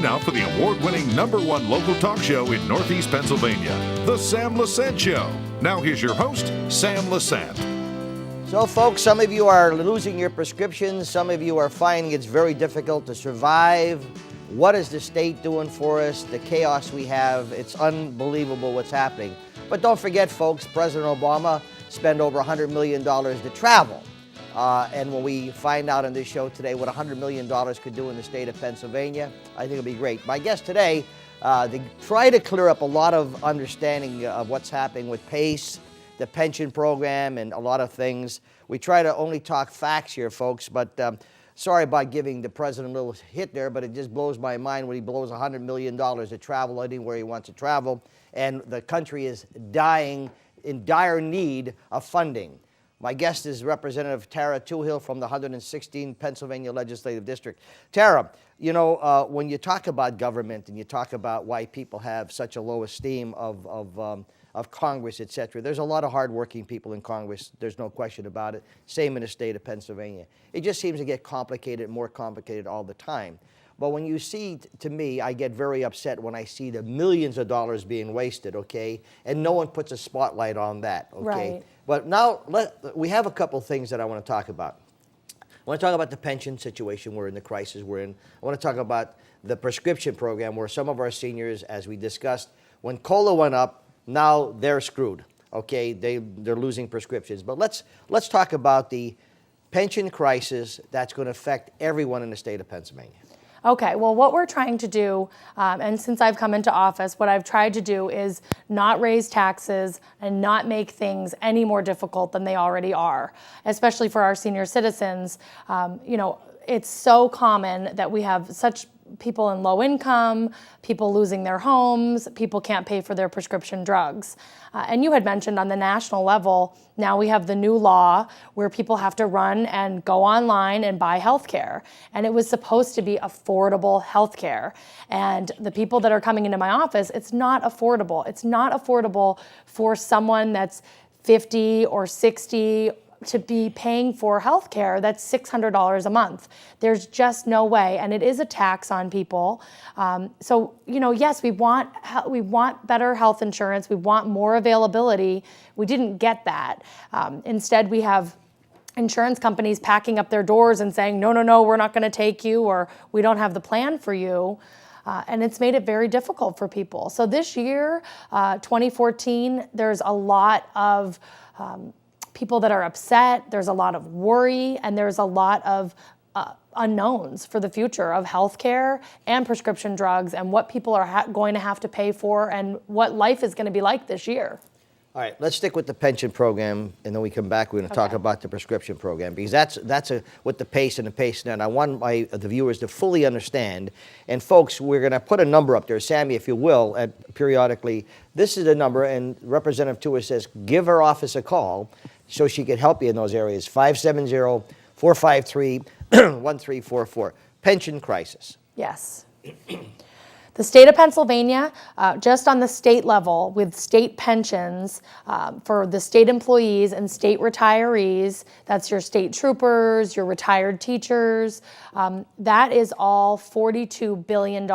now for the award-winning #1 local talk show in Northeast Pennsylvania, The Sam Lesant Show. Now here's your host, Sam Lesant. So folks, some of you are losing your prescriptions. Some of you are finding it's very difficult to survive. What is the state doing for us? The chaos we have, it's unbelievable what's happening. But don't forget, folks, President Obama spent over $100 million to travel. And when we find out on this show today what $100 million could do in the state of Pennsylvania, I think it'll be great. My guest today, they try to clear up a lot of understanding of what's happening with PACE, the pension program, and a lot of things. We try to only talk facts here, folks, but sorry about giving the president a little hit there, but it just blows my mind when he blows $100 million to travel anywhere he wants to travel, and the country is dying in dire need of funding. My guest is Representative Tara Toohill from the 116th Pennsylvania Legislative District. Tara, you know, when you talk about government and you talk about why people have such a low esteem of Congress, et cetera, there's a lot of hardworking people in Congress. There's no question about it. Same in the state of Pennsylvania. It just seems to get complicated, more complicated all the time. But when you see, to me, I get very upset when I see the millions of dollars being wasted, okay? And no one puts a spotlight on that, okay? Right. But now, we have a couple things that I want to talk about. I want to talk about the pension situation we're in, the crisis we're in. I want to talk about the prescription program where some of our seniors, as we discussed, when COLA went up, now they're screwed, okay? They're losing prescriptions. But let's talk about the pension crisis that's going to affect everyone in the state of Pennsylvania. Okay, well, what we're trying to do, and since I've come into office, what I've tried to do is not raise taxes and not make things any more difficult than they already are, especially for our senior citizens. You know, it's so common that we have such people in low income, people losing their homes, people can't pay for their prescription drugs. And you had mentioned on the national level, now we have the new law where people have to run and go online and buy health care. And it was supposed to be affordable health care. And the people that are coming into my office, it's not affordable. It's not affordable for someone that's 50 or 60 to be paying for health care that's $600 a month. There's just no way, and it is a tax on people. So, you know, yes, we want better health insurance. We want more availability. We didn't get that. Instead, we have insurance companies packing up their doors and saying, no, we're not going to take you, or we don't have the plan for you. And it's made it very difficult for people. So this year, 2014, there's a lot of people that are upset, there's a lot of worry, and there's a lot of unknowns for the future of healthcare and prescription drugs and what people are going to have to pay for and what life is going to be like this year. All right, let's stick with the pension program, and then we come back. We're going to talk about the prescription program, because that's with the PACE and the PACE net. I want the viewers to fully understand. And folks, we're going to put a number up there, Sammy, if you will, periodically. This is the number, and Representative Toohill says give her office a call so she can help you in those areas. 570-453-1344. Pension crisis. Yes. The state of Pennsylvania, just on the state level with state pensions for the state employees and state retirees, that's your state troopers, your retired teachers, that is all $42 billion.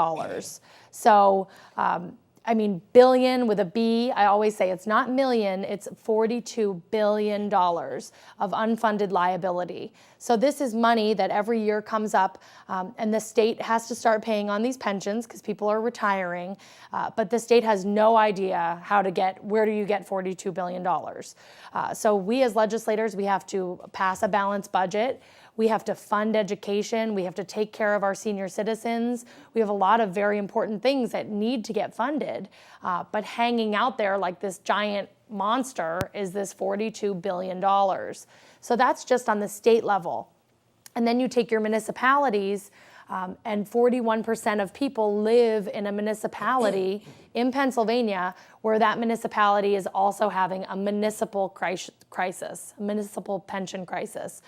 So, I mean, billion with a B, I always say it's not million, it's $42 billion of unfunded liability. So this is money that every year comes up, and the state has to start paying on these pensions because people are retiring, but the state has no idea where do you get $42 billion. So we as legislators, we have to pass a balanced budget. We have to fund education. We have to take care of our senior citizens. We have a lot of very important things that need to get funded. But hanging out there like this giant monster is this $42 billion. So that's just on the state level. And then you take your municipalities, and 41% of people live in a municipality in Pennsylvania where that municipality is also having a municipal crisis, a municipal pension crisis.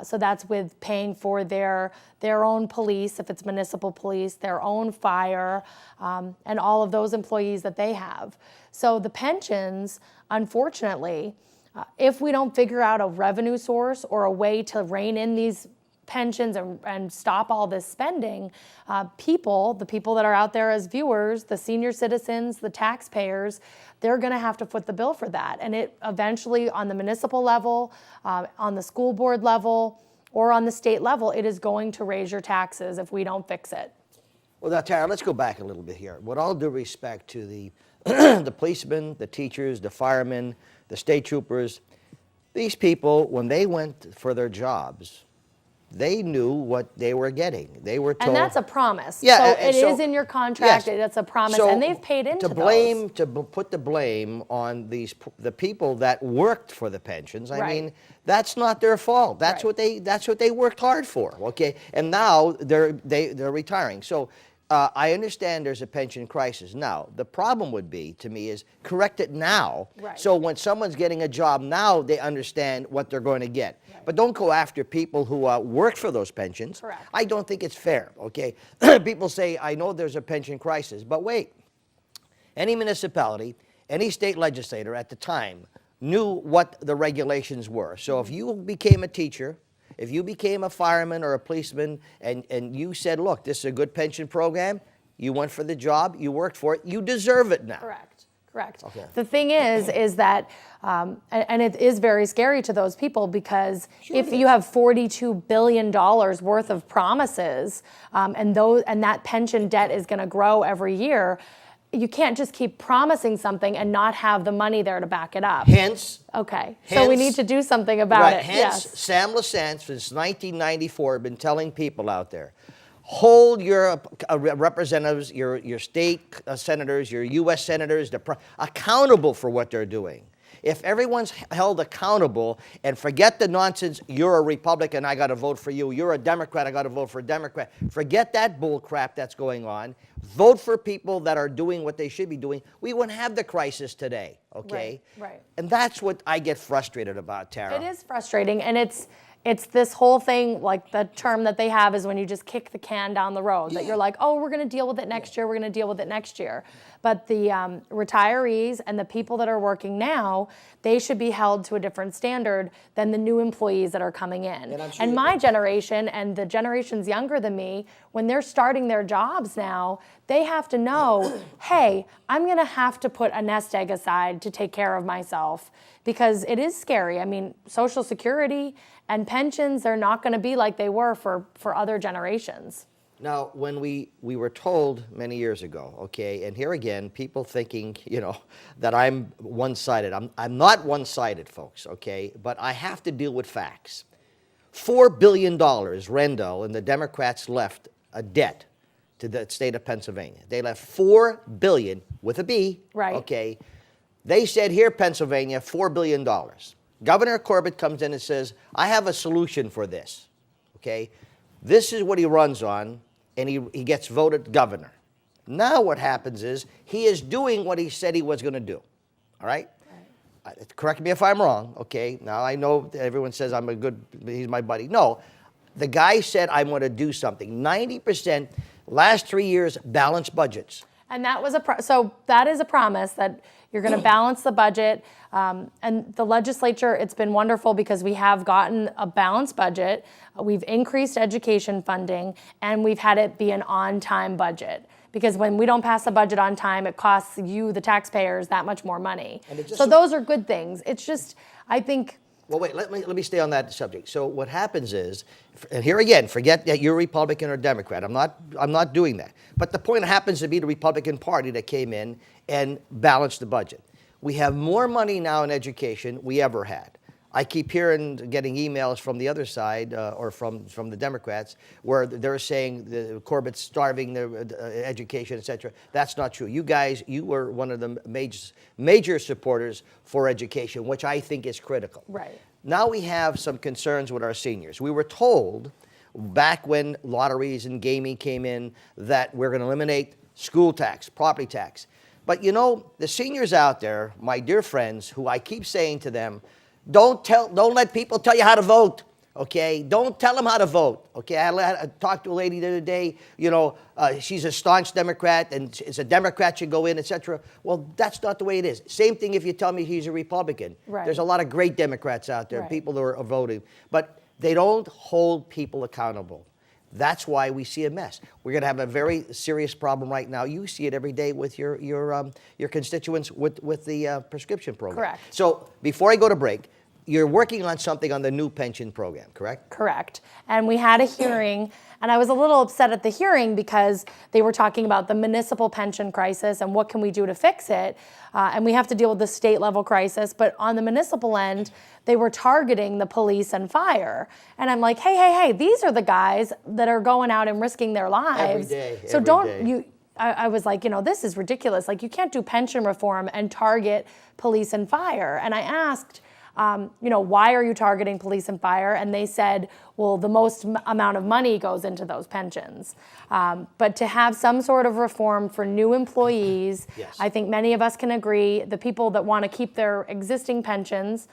So that's with paying for their own police, if it's municipal police, their own fire, and all of those employees that they have. So the pensions, unfortunately, if we don't figure out a revenue source or a way to rein in these pensions and stop all this spending, the people that are out there as viewers, the senior citizens, the taxpayers, they're going to have to foot the bill for that. And it eventually, on the municipal level, on the school board level, or on the state level, it is going to raise your taxes if we don't fix it. Well, now, Tara, let's go back a little bit here. With all due respect to the the policemen, the teachers, the firemen, the state troopers, these people, when they went for their jobs, they knew what they were getting. They were told. And that's a promise. Yeah, so and it is in your contract. Yes. It's a promise, So and they've paid into to those. put the blame on the people that worked for the pensions. I Right. mean, that's not their fault. That's Right. what they worked hard for. Okay, and now they're retiring. So. I understand there's a pension crisis. Now, the problem would be, to me, is correct it now. Right. So when someone's getting a job now, they understand what they're going to get. Right. But don't go after people who worked for those pensions. Correct. I don't think it's fair, okay? People say, I know there's a pension crisis, but wait. Any municipality, any state legislator at the time knew what the regulations were. So if you became a teacher, if you became a fireman or a policeman and you said, look, this is a good pension program, you went for the job, you worked for it, you deserve it now. Correct. Okay. The thing is that, and it is very scary to those people because if you have $42 billion worth of promises, and that pension debt is going to grow every year, you can't just keep promising something and not have the money there to back it up. Hence, Okay, so we need to do something about right, it. hence, Yes. Sam LaSance, since 1994, been telling people out there, hold your representatives, your state senators, your U.S. senators, accountable for what they're doing. If everyone's held accountable and forget the nonsense, you're a Republican, I got to vote for you. You're a Democrat, I got to vote for a Democrat. Forget that bull crap that's going on. Vote for people that are doing what they should be doing. We wouldn't have the crisis today, okay? Right. And that's what I get frustrated about, Tara. It is frustrating, and it's this whole thing, like the term that they have is when you just kick the can down the road, that you're like, oh, we're going to deal with it next year, we're going to deal with it next year. But the retirees and the people that are working now, they should be held to a different standard than the new employees that are coming in. And my generation and the generations younger than me, when they're starting their jobs now, they have to know, hey, I'm going to have to put a nest egg aside to take care of myself, because it is scary. I mean, Social Security and pensions, they're not going to be like they were for other generations. Now, when we were told many years ago, okay, and here again, people thinking, that I'm one-sided. I'm not one-sided, folks, okay, but I have to deal with facts. $4 billion, Rendell and the Democrats left a debt to the state of Pennsylvania. They left $4 billion with a B, Right. okay. They said, here, Pennsylvania, $4 billion. Governor Corbett comes in and says, I have a solution for this, okay? This is what he runs on, and he gets voted governor. Now what happens is he is doing what he said he was going to do, all right? Correct me if I'm wrong, okay? Now, I know everyone says he's my buddy. No, the guy said, I'm going to do something. 90%, last 3 years, balanced budgets. And that was so that is a promise that you're going to balance the budget. And the legislature, it's been wonderful because we have gotten a balanced budget. We've increased education funding, and we've had it be an on-time budget. Because when we don't pass the budget on time, it costs you, the taxpayers, that much more money. So those are good things. It's just, I think... Well, wait, let me stay on that subject. So what happens is, and here again, forget that you're Republican or Democrat. I'm not doing that. But the point happens to be the Republican Party that came in and balanced the budget. We have more money now in education we ever had. I keep getting emails from the other side, or from the Democrats, where they're saying Corbett's starving the education, et cetera. That's not true. You guys, you were one of the major supporters for education, which I think is critical. Right. Now we have some concerns with our seniors. We were told back when lotteries and gaming came in that we're going to eliminate school tax, property tax. But the seniors out there, my dear friends, who I keep saying to them, don't let people tell you how to vote, okay? Don't tell them how to vote, okay? I talked to a lady the other day, she's a staunch Democrat, and it's a Democrat should go in, etc. Well, that's not the way it is. Same thing if you tell me he's a Republican. Right. There's a lot of great Democrats out there, Right. people who are voting. But They don't hold people accountable. That's why we see a mess. We're going to have a very serious problem right now. You see it every day with your constituents with the prescription program. Correct. So before I go to break, you're working on something on the new pension program, correct? Correct. And we had a hearing, and I was a little upset at the hearing because they were talking about the municipal pension crisis and what can we do to fix it. And we have to deal with the state level crisis. But on the municipal end, they were targeting the police and fire. And I'm like, hey, these are the guys that are going out and risking their lives. Every day. So I was like, this is ridiculous. Like, you can't do pension reform and target police and fire. And I asked, why are you targeting police and fire? And they said, well, the most amount of money goes into those pensions. But to have some sort of reform for new employees, yes. I think many of us can agree, the people that want to keep their existing pensions,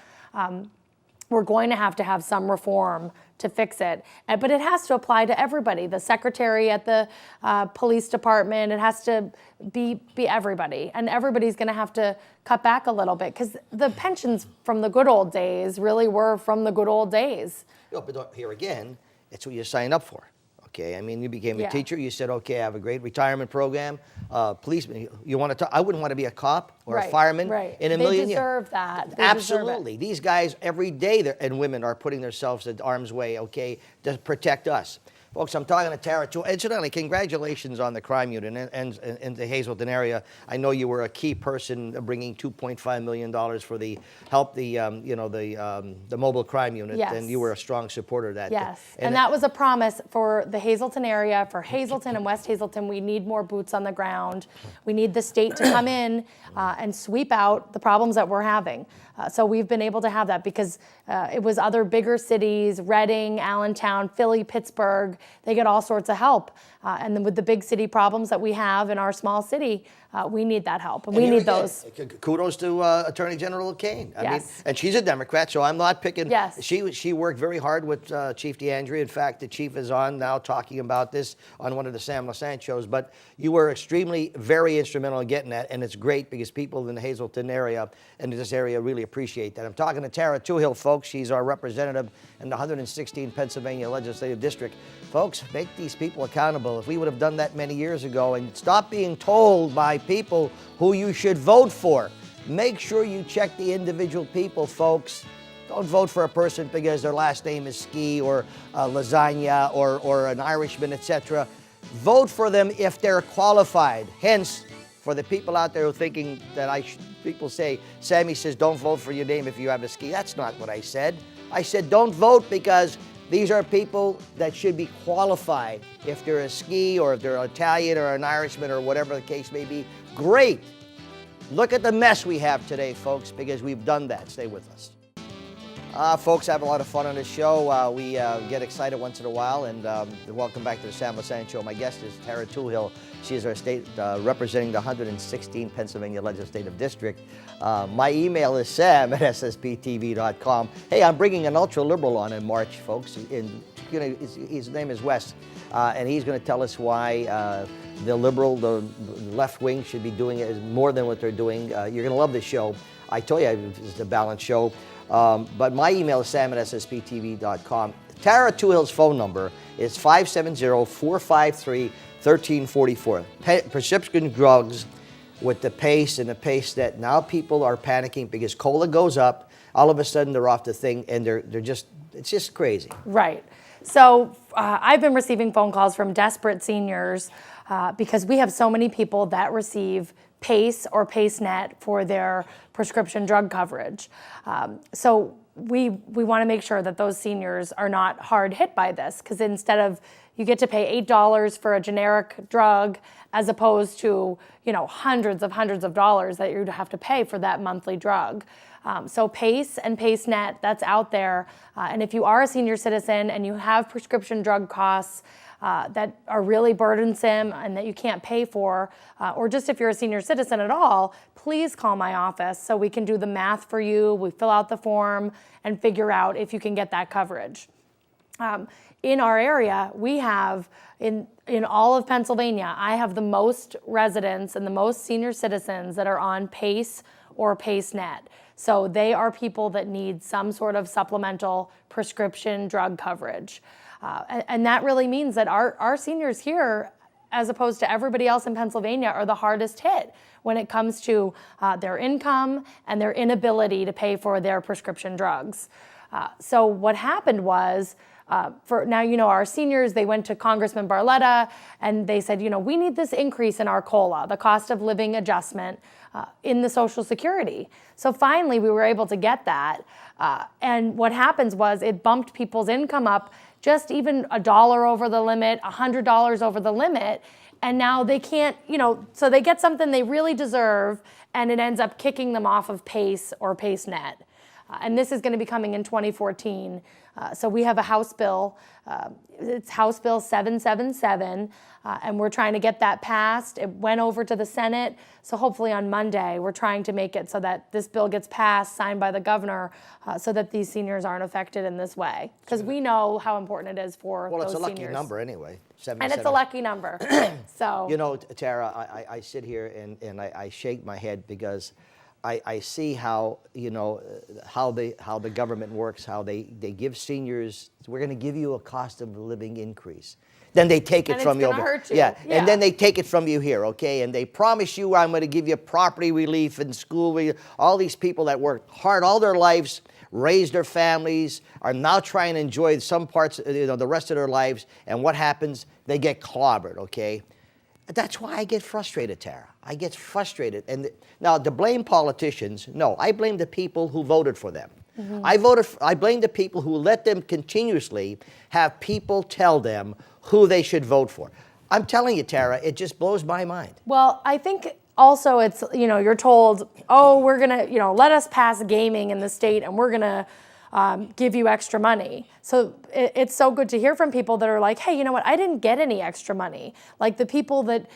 we're going to have some reform to fix it. But it has to apply to everybody. The secretary at the police department, it has to be everybody. And everybody's going to have to cut back a little bit because the pensions from the good old days really were from the good old days. But here again, it's what you sign up for. Okay, I mean, you became a teacher. You said, okay, I have a great retirement program. Policeman, you want to talk? I wouldn't want to be a cop or a fireman in a million years. They deserve that. Absolutely. These guys every day, and women are putting themselves in harm's way, okay, to protect us. Folks, I'm talking to Tara too. Incidentally, congratulations on the crime unit and in the Hazleton area. I know you were a key person bringing $2.5 million for the help the mobile crime unit, yes. and you were a strong supporter of that. Yes, and that was a promise for the Hazleton area, for Hazleton and West Hazleton. We need more boots on the ground. We need the state to come in and sweep out the problems that we're having. So we've been able to have that because it was other bigger cities, Reading, Allentown, Philly, Pittsburgh. They get all sorts of help. And then with the big city problems that we have in our small city, we need that help. And we need those. Kudos to Attorney General Kane. I mean, Yes. and she's a Democrat, so I'm not picking. Yes. She worked very hard with Chief DeAndrea. In fact, the chief is on now talking about this on one of the Sam Lassant shows. But you were very instrumental in getting that, and it's great because people in the Hazleton area and this area really appreciate that. I'm talking to Tara Toohill, folks. She's our representative in the 116th Pennsylvania Legislative District. Folks, make these people accountable. If we would have done that many years ago, and stop being told by people who you should vote for. Make sure you check the individual people, folks. Don't vote for a person because their last name is Ski or Lasagna or an Irishman, etc. Vote for them if they're qualified. Hence, for the people out there who are thinking that people say, Sammy says, don't vote for your name if you have a Ski. That's not what I said. I said, don't vote because these are people that should be qualified. If they're a Ski or if they're Italian or an Irishman or whatever the case may be, great. Look at the mess we have today, folks, because we've done that. Stay with us. Folks, I have a lot of fun on this show. We get excited once in a while, and welcome back to the Sam Lassant Show. My guest is Tara Toohill. She is our state representing the 116th Pennsylvania Legislative District. My email is sam@ssptv.com. Hey, I'm bringing an ultra-liberal on in March, folks. His name is Wes, and he's going to tell us why the left wing should be doing it more than what they're doing. You're going to love this show. I told you it's a balanced show. But my email is sam@ssptv.com. Tara Toohill's phone number is 570-453-1344. Prescription drugs with the pace that now people are panicking because cola goes up. All of a sudden they're off the thing and it's just crazy. Right. So I've been receiving phone calls from desperate seniors because we have so many people that receive PACE or PACEnet for their prescription drug coverage. So we want to make sure that those seniors are not hard hit by this, because instead of you get to pay $8 for a generic drug as opposed to hundreds of dollars that you'd have to pay for that monthly drug. So PACE and PACEnet, that's out there. And if you are a senior citizen and you have prescription drug costs that are really burdensome and that you can't pay for, or just if you're a senior citizen at all, please call my office so we can do the math for you. We fill out the form and figure out if you can get that coverage. In our area, we have, in all of Pennsylvania, I have the most residents and the most senior citizens that are on PACE or PACE-Net. So they are people that need some sort of supplemental prescription drug coverage. And that really means that our seniors here, as opposed to everybody else in Pennsylvania, are the hardest hit when it comes to their income and their inability to pay for their prescription drugs. So what happened was, for now, our seniors, they went to Congressman Barletta and they said, we need this increase in our COLA, the cost of living adjustment, in the Social Security. So finally, we were able to get that. And what happens was it bumped people's income up just even $1 over the limit, $100 over the limit. And now they can't, so they get something they really deserve, and it ends up kicking them off of PACE or PACE-Net. And this is going to be coming in 2014. So we have a House bill. It's House Bill 777, and we're trying to get that passed. It went over to the Senate, so hopefully on Monday we're trying to make it so that this bill gets passed, signed by the governor, so that these seniors aren't affected in this way. Because we know how important it is for those seniors. Well, it's a lucky number anyway. And it's a lucky number. So Tara, I sit here and I shake my head because I see how how the government works, how they give seniors, we're going to give you a cost of living increase. Then they take it from you. And it's going to hurt you. Yeah, and then they take it from you here, okay? And they promise you, I'm going to give you property relief and school. All these people that worked hard all their lives, raised their families, are now trying to enjoy some parts, the rest of their lives. And what happens? They get clobbered, okay? That's why I get frustrated, Tara. I get frustrated. And now, to blame politicians, no, I blame the people who voted for them. Mm-hmm. I blame the people who let them continuously have people tell them who they should vote for. I'm telling you, Tara, it just blows my mind. Well, I think also it's, you're told, oh, we're going to, let us pass gaming in the state and we're going to give you extra money. So it's so good to hear from people that are like, hey, you know what? I didn't get any extra money. Like the people that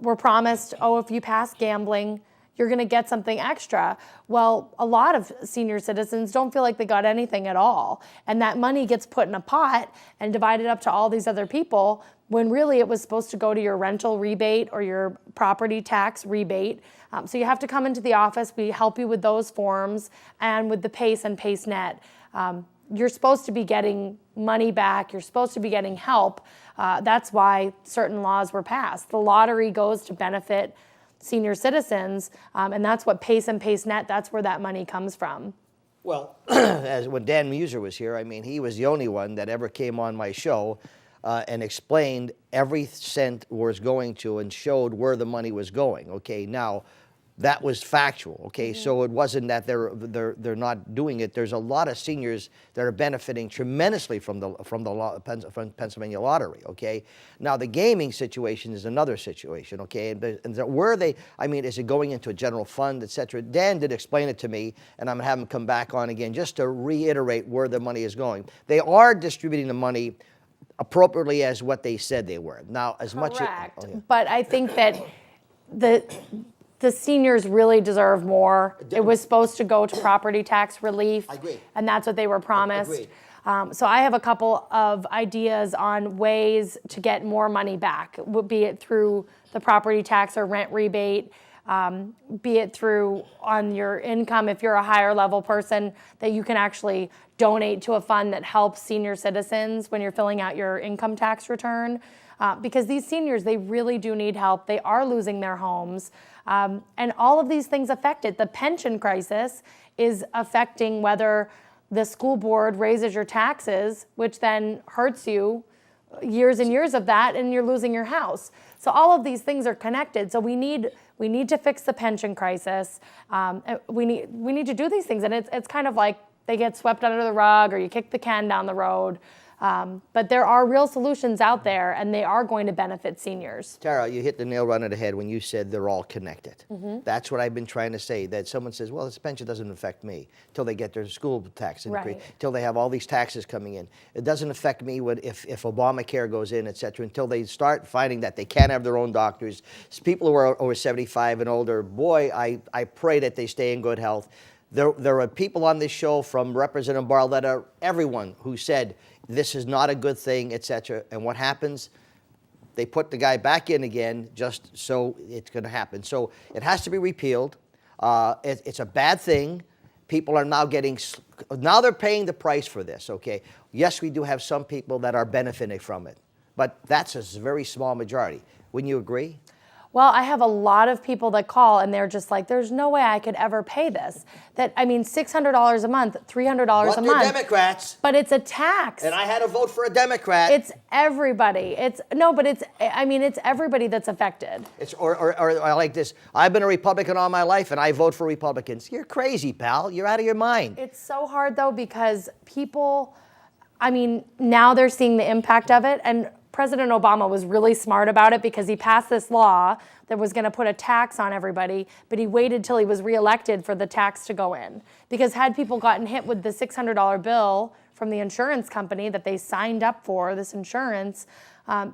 were promised, oh, if you pass gambling, you're going to get something extra. Well, a lot of senior citizens don't feel like they got anything at all. And that money gets put in a pot and divided up to all these other people when really it was supposed to go to your rental rebate or your property tax rebate. So you have to come into the office. We help you with those forms and with the PACE and PACE-Net. You're supposed to be getting money back. You're supposed to be getting help. That's why certain laws were passed. The lottery goes to benefit senior citizens, and that's what PACE and PACE-Net, that's where that money comes from. Well, as when Dan Muser was here, he was the only one that ever came on my show and explained every cent was going to and showed where the money was going. Okay, now that was factual. Okay, so it wasn't that they're not doing it. There's a lot of seniors that are benefiting tremendously from the Pennsylvania lottery. Okay, now the gaming situation is another situation. Okay, and where they, is it going into a general fund, etc.? Dan did explain it to me, and I'm gonna have him come back on again just to reiterate where the money is going. They are distributing the money appropriately as what they said they were. Now, as Correct. much. But I think that the seniors really deserve more. It was supposed to go to property tax relief. I agree. And that's what they were promised. Agreed. So I have a couple of ideas on ways to get more money back, be it through the property tax or rent rebate, be it through on your income, if you're a higher level person, that you can actually donate to a fund that helps senior citizens when you're filling out your income tax return. Because these seniors, they really do need help. They are losing their homes. And all of these things affect it. The pension crisis is affecting whether the school board raises your taxes, which then hurts you, years and years of that, and you're losing your house. So all of these things are connected. So we need to fix the pension crisis. We need to do these things. And it's kind of like they get swept under the rug or you kick the can down the road. But there are real solutions out there, and they are going to benefit seniors. Tara, you hit the nail right on the head when you said they're all connected. Mm-hmm. That's what I've been trying to say, that someone says, well, this pension doesn't affect me till they get their school tax increase, till they have all these taxes coming in. It doesn't affect me if Obamacare goes in, et cetera, until they start finding that they can't have their own doctors. People who are over 75 and older, boy, I pray that they stay in good health. There are people on this show, from Representative Barletta, everyone, who said this is not a good thing, etc. And what happens? They put the guy back in again just so it's going to happen. So it has to be repealed. It's a bad thing. People are now now they're paying the price for this, okay? Yes, we do have some people that are benefiting from it, but that's a very small majority. Wouldn't you agree? Well, I have a lot of people that call and they're just like, there's no way I could ever pay this. I mean, $600 a month, $300 a month. They're Democrats. But it's a tax. And I had to vote for a Democrat. It's everybody. It's everybody that's affected. Or I like this. I've been a Republican all my life and I vote for Republicans. You're crazy, pal. You're out of your mind. It's so hard though because people, now they're seeing the impact of it, and President Obama was really smart about it because he passed this law that was going to put a tax on everybody, but he waited till he was reelected for the tax to go in. Because had people gotten hit with the $600 bill from the insurance company that they signed up for, this insurance,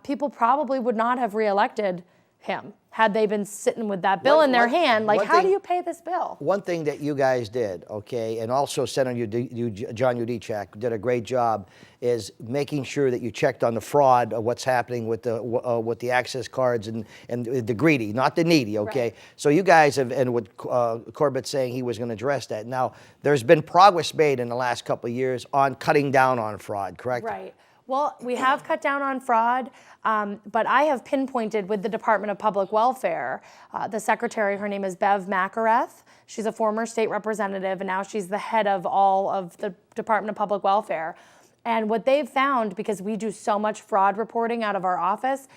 people probably would not have reelected him had they been sitting with that bill in their hand. Like, how do you pay this bill? One thing that you guys did, okay, and also Senator John Yudichak did a great job, is making sure that you checked on the fraud of what's happening with the access cards and the greedy, not the needy, okay? Right. So you guys have, and with Corbett saying he was going to address that. Now, there's been progress made in the last couple of years on cutting down on fraud, correct? Right. Well, we have cut down on fraud, but I have pinpointed with the Department of Public Welfare, the secretary, her name is Bev Makareth. She's a former state representative, and now she's the head of all of the Department of Public Welfare. And what they've found, because we do so much fraud reporting out of our office,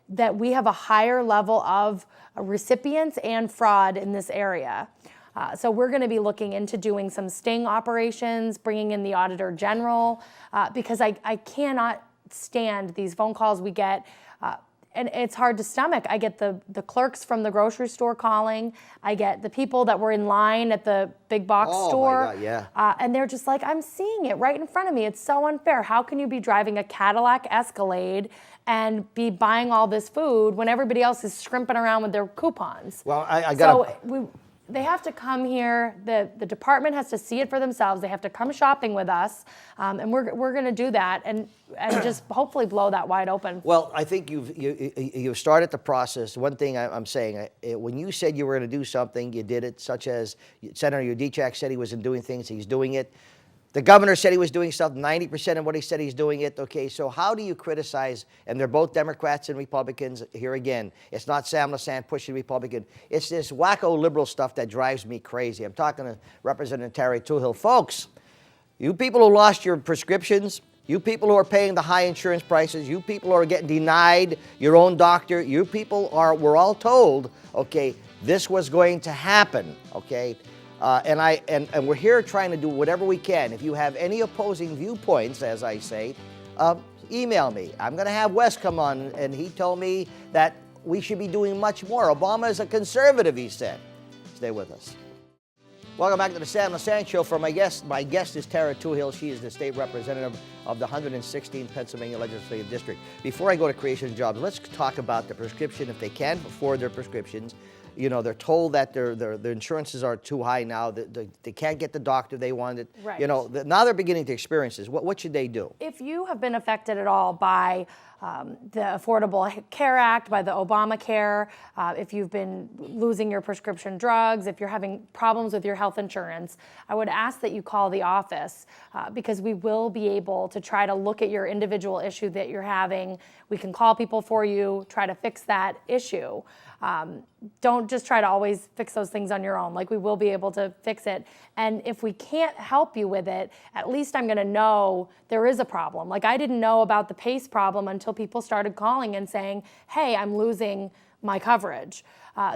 that we have a higher level of recipients and fraud in this area. So we're going to be looking into doing some sting operations, bringing in the Auditor General, because I cannot stand these phone calls we get, and it's hard to stomach. I get the clerks from the grocery store calling. I get the people that were in line at the big box store. My God, yeah. And they're just like, I'm seeing it right in front of me. It's so unfair. How can you be driving a Cadillac Escalade and be buying all this food when everybody else is scrimping around with their coupons? Well, I got They have to come here. The department has to see it for themselves. They have to come shopping with us, and we're going to do that and just hopefully blow that wide open. Well, I think you've started the process. One thing I'm saying, when you said you were going to do something, you did it. Such as Senator Yudichak said he wasn't doing things, he's doing it. The governor said he was doing stuff, 90% of what he said he's doing it. Okay, so how do you criticize, and they're both Democrats and Republicans, here again, it's not Sam LaSant pushing Republican, it's this wacko liberal stuff that drives me crazy. I'm talking to Representative Terry Toohill. Folks, you people who lost your prescriptions, you people who are paying the high insurance prices, you people who are getting denied your own doctor, you people we're all told, okay, this was going to happen, okay? And we're here trying to do whatever we can. If you have any opposing viewpoints, as I say, email me. I'm going to have Wes come on, and he told me that we should be doing much more. Obama is a conservative, he said. Stay with us. Welcome back to the Sam LaSant Show. For my guest is Tara Toohill. She is the state representative of the 116th Pennsylvania Legislative District. Before I go to creation of jobs, let's talk about the prescription. If they can't afford their prescriptions, you know, they're told that their insurances are too high now, that they can't get the doctor they wanted. Right. You know, now they're beginning to experience this. What should they do? If you have been affected at all by the Affordable Care Act, by the Obamacare, if you've been losing your prescription drugs, if you're having problems with your health insurance, I would ask that you call the office because we will be able to try to look at your individual issue that you're having. We can call people for you, try to fix that issue. Don't just try to always fix those things on your own. Like, we will be able to fix it. And if we can't help you with it, at least I'm going to know there is a problem. Like, I didn't know about the PACE problem until people started calling and saying, hey, I'm losing my coverage.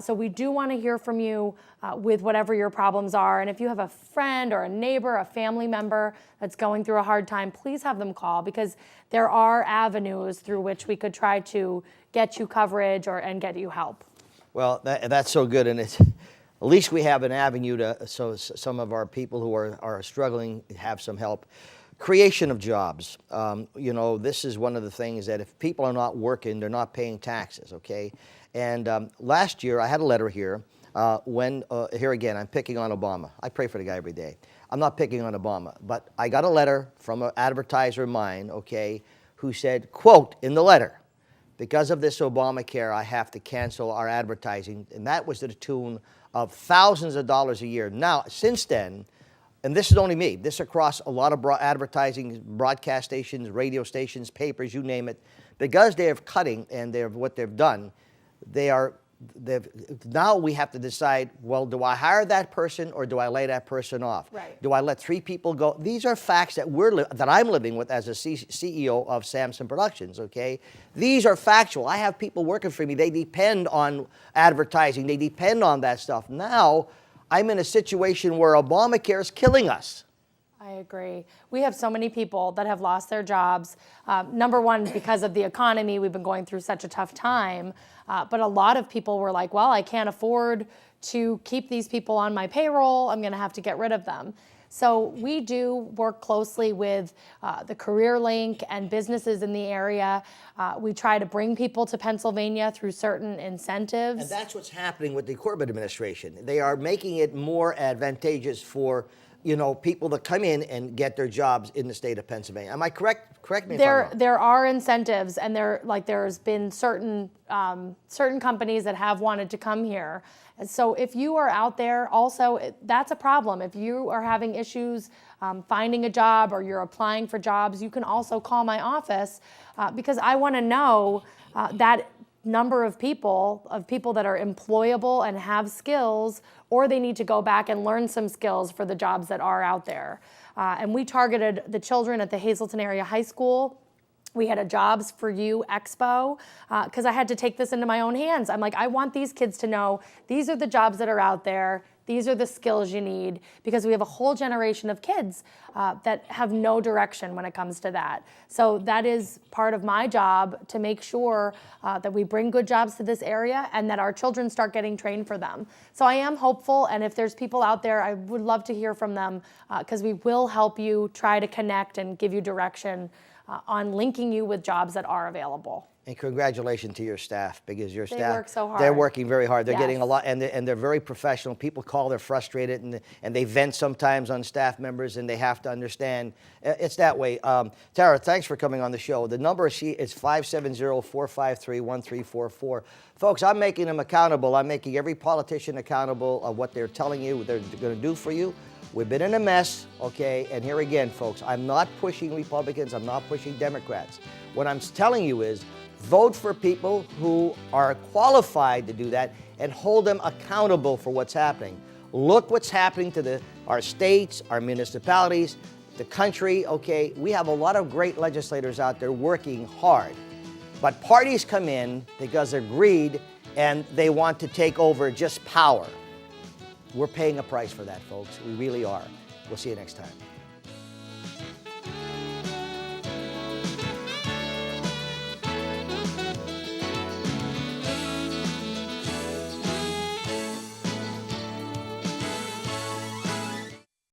So we do want to hear from you with whatever your problems are. And if you have a friend or a neighbor, a family member that's going through a hard time, please have them call, because there are avenues through which we could try to get you coverage and get you help. Well, that's so good, and it's at least we have an avenue to, so some of our people who are struggling have some help. Creation of jobs. You know, this is one of the things that if people are not working, they're not paying taxes, okay? And last year, I had a letter here here again, I'm picking on Obama. I pray for the guy every day. I'm not picking on Obama, but I got a letter from an advertiser of mine, okay, who said, quote, in the letter, because of this Obamacare, I have to cancel our advertising. And that was to the tune of thousands of dollars a year. Now, since then, and this is only me, this across a lot of advertising, broadcast stations, radio stations, papers, you name it, because they're cutting and what they've done, now we have to decide, well, do I hire that person or do I lay that person off? Right. Do I let 3 people go? These are facts that that I'm living with as a CEO of Samson Productions, okay? These are factual. I have people working for me. They depend on advertising. They depend on that stuff. Now, I'm in a situation where Obamacare is killing us. I agree. We have so many people that have lost their jobs. Number one, because of the economy, we've been going through such a tough time. But a lot of people were like, well, I can't afford to keep these people on my payroll. I'm going to have to get rid of them. So we do work closely with the CareerLink and businesses in the area. We try to bring people to Pennsylvania through certain incentives. And that's what's happening with the Corbett administration. They are making it more advantageous for people that come in and get their jobs in the state of Pennsylvania. Am I correct? Correct me if I'm wrong. There are incentives, and there's been certain companies that have wanted to come here. And so if you are out there, also that's a problem. If you are having issues finding a job or you're applying for jobs, you can also call my office because I want to know that number of people that are employable and have skills, or they need to go back and learn some skills for the jobs that are out there. And we targeted the children at the Hazleton Area High School. We had a Jobs for You Expo because I had to take this into my own hands. I'm like, I want these kids to know these are the jobs that are out there. These are the skills you need, because we have a whole generation of kids that have no direction when it comes to that. So that is part of my job, to make sure that we bring good jobs to this area and that our children start getting trained for them. So I am hopeful, and if there's people out there, I would love to hear from them because we will help you try to connect and give you direction on linking you with jobs that are available. And congratulations to your staff, because your staff, They work so hard. They're working very hard. They're getting a Yes. lot, and they're very professional. People call, they're frustrated, and they vent sometimes on staff members, and they have to understand it's that way. Tara, thanks for coming on the show. The number is 570-453-1344. Folks, I'm making them accountable. I'm making every politician accountable of what they're telling you they're going to do for you. We've been in a mess, okay? And here again, folks, I'm not pushing Republicans. I'm not pushing Democrats. What I'm telling you is, vote for people who are qualified to do that and hold them accountable for what's happening. Look what's happening to our states, our municipalities, the country, okay? We have a lot of great legislators out there working hard. But parties come in because they're greed and they want to take over just power. We're paying a price for that, folks. We really are. We'll see you next time.